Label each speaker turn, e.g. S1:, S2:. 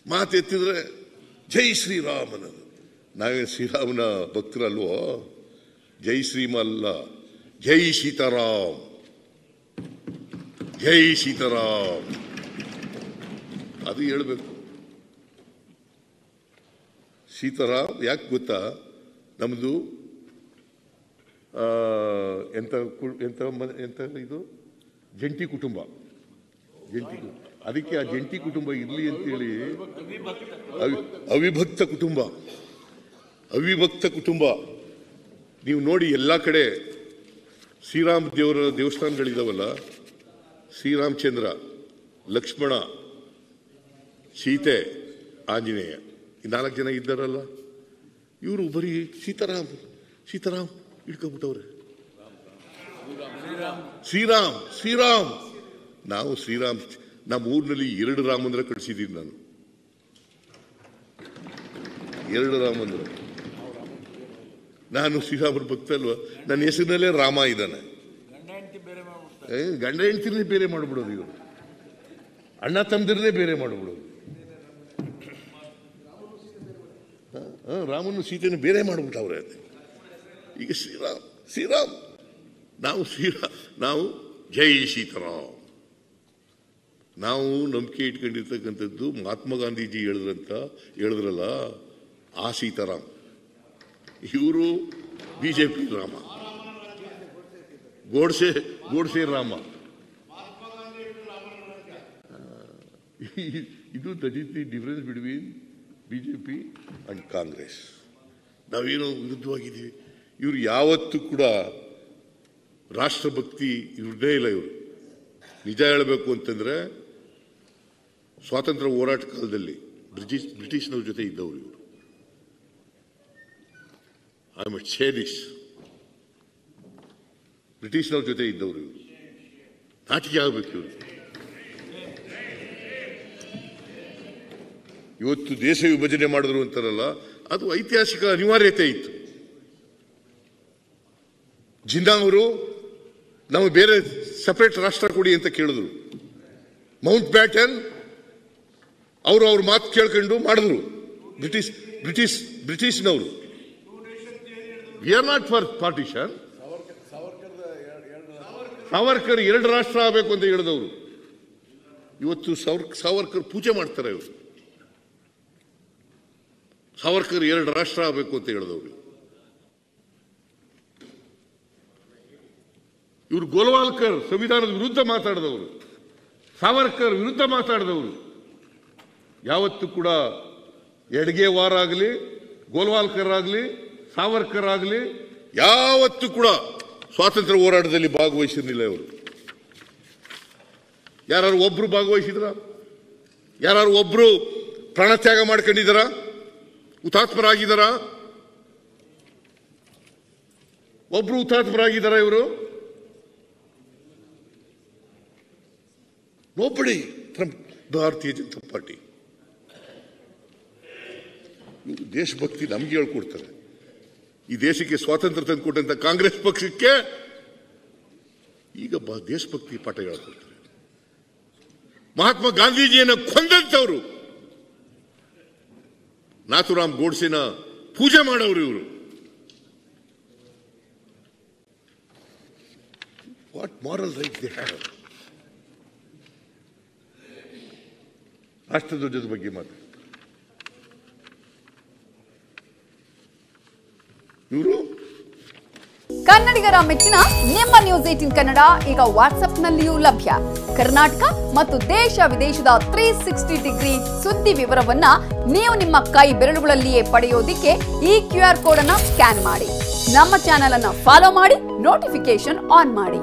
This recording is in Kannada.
S1: ಮಾತೆತ್ತಿದ್ರೆ ಜೈ ಶ್ರೀರಾಮ್ ಅನ್ನೋದು. ನಾವೇ ಶ್ರೀರಾಮನ ಭಕ್ತರಲ್ವೋ? ಜೈ ಶ್ರೀಮ ಅಲ್ಲ, ಜೈ ಸೀತಾರಾಮ್, ಜೈ ಸೀತಾರಾಮ್ ಅದು ಹೇಳ್ಬೇಕು. ಸೀತಾರಾಮ್ ಯಾಕೆ ಗೊತ್ತಾ? ನಮ್ದು ಎಂತ ಇದು ಜಂಟಿ ಕುಟುಂಬ. ಅದಕ್ಕೆ ಆ ಜಂಟಿ ಕುಟುಂಬ ಇರಲಿ ಅಂತೇಳಿ ಅವಿಭಕ್ತ ಕುಟುಂಬ. ನೀವು ನೋಡಿ ಎಲ್ಲ ಕಡೆ ಶ್ರೀರಾಮ ದೇವರ ದೇವಸ್ಥಾನಗಳಿದಾವಲ್ಲ, ಶ್ರೀರಾಮಚಂದ್ರ, ಲಕ್ಷ್ಮಣ, ಸೀತೆ, ಆಂಜನೇಯ, ಈ 4 ಜನ ಇದ್ದಾರಲ್ಲ, ಇವರು ಬರೀ ಸೀತಾರಾಮ್ ಇಟ್ಕೊಬಿಟ್ಟವ್ರೆ. ಶ್ರೀರಾಮ್ ನಾವು ಶ್ರೀರಾಮ್. ನಮ್ಮ ಊರಿನಲ್ಲಿ 2 ರಾಮ ಮಂದಿರ ಕಳಿಸಿದ್ದೀನಿ ನಾನು. 2 ರಾಮ ಮಂದಿರ. ನಾನು ಶ್ರೀರಾಮರ ಭಕ್ತ ಅಲ್ವಾ? ನನ್ನ ಹೆಸರಿನಲ್ಲೇ ರಾಮ ಇದ್ದಾನೆ. ಗಂಡ ಹೆಂಡತಿನೇ ಬೇರೆ ಮಾಡ್ಬಿಡೋದು, ಇವರು ಅಣ್ಣ ತಮ್ಮದಿರನ್ನೇ ಬೇರೆ ಮಾಡ್ಬಿಡೋದು. ರಾಮನು ಸೀತೆಯನ್ನು ಬೇರೆ ಮಾಡ್ಬಿಟ್ಟವ್ರೆ. ಈಗ ಶ್ರೀರಾಮ್ ನಾವು ಜೈ ಸೀತಾರಾಮ್. ನಾವು ನಂಬಿಕೆ ಇಟ್ಕೊಂಡಿರ್ತಕ್ಕಂಥದ್ದು ಮಹಾತ್ಮ ಗಾಂಧೀಜಿ ಹೇಳಿದ್ರಲ್ಲ, ಆ ಸೀತಾರಾಮ್. ಇವರು ಬಿಜೆಪಿ ರಾಮ, ಗೋಡ್ಸೆ ರಾಮ. ಇದು that is the difference between BJP and Congress. ನಾವೇನೋ ವಿರುದ್ಧವಾಗಿದ್ದೀವಿ. ಇವರು ಯಾವತ್ತೂ ಕೂಡ ರಾಷ್ಟ್ರಭಕ್ತಿ ಇವ್ರದೇ ಇಲ್ಲ. ಇವರು ನಿಜ ಹೇಳಬೇಕು ಅಂತಂದ್ರೆ, ಸ್ವಾತಂತ್ರ್ಯ ಹೋರಾಟ ಕಾಲದಲ್ಲಿ ಬ್ರಿಟಿಷ್ನವ್ರ ಜೊತೆ ಇದ್ದವರು ಇವರು. I must say this. ಬ್ರಿಟಿಷ್ನವ್ರ ಜೊತೆ ಇದ್ದವರು ಇವರು. ನಾಚಿಕೆ ಆಗಬೇಕು ಇವರು. ಇವತ್ತು ದೇಶ ವಿಭಜನೆ ಮಾಡಿದ್ರು ಅಂತಾರಲ್ಲ, ಅದು ಐತಿಹಾಸಿಕ ಅನಿವಾರ್ಯತೆ ಇತ್ತು. ಜಿನ್ನಾ ಅವರು ನಾವು ಬೇರೆ ಸಪರೇಟ್ ರಾಷ್ಟ್ರ ಕೊಡಿ ಅಂತ ಕೇಳಿದ್ರು. ಮೌಂಟ್ ಬ್ಯಾಟನ್ ಅವ್ರ ಮಾತು ಕೇಳ್ಕೊಂಡು ಮಾಡಿದ್ರು ಬ್ರಿಟಿಷ್ನವರು. We are not for partition. Savarkar 2 ರಾಷ್ಟ್ರ ಆಗಬೇಕು ಅಂತ ಹೇಳಿದವರು. ಇವತ್ತು ಸಾವರ್ಕರ್ ಪೂಜೆ ಮಾಡ್ತಾರೆ. ಇವರು ಸಾವರ್ಕರ್ 2 ರಾಷ್ಟ್ರ ಆಗಬೇಕು ಅಂತ ಹೇಳಿದವರು. ಇವರು ಗೋಲ್ವಾಲ್ಕರ್ ಸಂವಿಧಾನದ ವಿರುದ್ಧ ಮಾತಾಡಿದವರು, ಸಾವರ್ಕರ್ ವಿರುದ್ಧ ಮಾತಾಡಿದವರು. ಯಾವತ್ತೂ ಕೂಡ ಎಡ್ಗೆವಾರ್ ಆಗಲಿ, ಗೋಲ್ವಾಲ್ಕರ್ ಆಗಲಿ, ಸಾವರ್ಕರ್ ಆಗಲಿ ಯಾವತ್ತೂ ಕೂಡ ಸ್ವಾತಂತ್ರ್ಯ ಹೋರಾಟದಲ್ಲಿ ಭಾಗವಹಿಸಿರಲಿಲ್ಲ ಇವರು. ಯಾರು ಒಬ್ರು ಭಾಗವಹಿಸಿದ್ರ? ಯಾರು ಒಬ್ರು ಪ್ರಾಣತ್ಯಾಗ ಮಾಡ್ಕೊಂಡಿದ್ದಾರ? ಹುತಾತ್ಮರಾಗಿದ್ದಾರ? ಒಬ್ರು ಹುತಾತ್ಮರಾಗಿದ್ದಾರ ಇವರು? Nobody from ಭಾರತೀಯ ಜನತಾ ಪಾರ್ಟಿ. ದೇಶಭಕ್ತಿ ನಮ್ಗೆ ಹೇಳ್ಕೊಡ್ತಾರೆ. ಈ ದೇಶಕ್ಕೆ ಸ್ವಾತಂತ್ರ್ಯ ತಂದುಕೊಟ್ಟಂತ ಕಾಂಗ್ರೆಸ್ ಪಕ್ಷಕ್ಕೆ ಈಗ ದೇಶಭಕ್ತಿ ಪಾಠ ಹೇಳ್ಕೊಡ್ತಾರೆ. ಮಹಾತ್ಮ ಗಾಂಧೀಜಿಯನ್ನು ಕೊಂದಂತವರು, ನಾಥುರಾಮ್ ಗೋಡ್ಸೆನ ಪೂಜೆ ಮಾಡೋರು ಇವರು. What moral right they have? ರಾಷ್ಟ್ರಧ್ವಜದ ಬಗ್ಗೆ ಮಾತು ಇವರು.
S2: ಕನ್ನಡಿಗರ ಮೆಚ್ಚಿನ ನಿಮ್ಮ ನ್ಯೂಸ್ 18 ಕನ್ನಡ ಈಗ ವಾಟ್ಸ್ಆಪ್ನಲ್ಲಿಯೂ ಲಭ್ಯ. ಕರ್ನಾಟಕ ಮತ್ತು ದೇಶ ವಿದೇಶದ 360 ಡಿಗ್ರಿ ಸುದ್ದಿ ವಿವರವನ್ನ ನೀವು ನಿಮ್ಮ ಕೈ ಬೆರಳುಗಳಲ್ಲಿಯೇ ಪಡೆಯೋದಿಕ್ಕೆ ಈ QR ಕೋಡ್ ಅನ್ನು ಸ್ಕ್ಯಾನ್ ಮಾಡಿ. ನಮ್ಮ ಚಾನೆಲ್ ಅನ್ನು ಫಾಲೋ ಮಾಡಿ, ನೋಟಿಫಿಕೇಶನ್ ಆನ್ ಮಾಡಿ.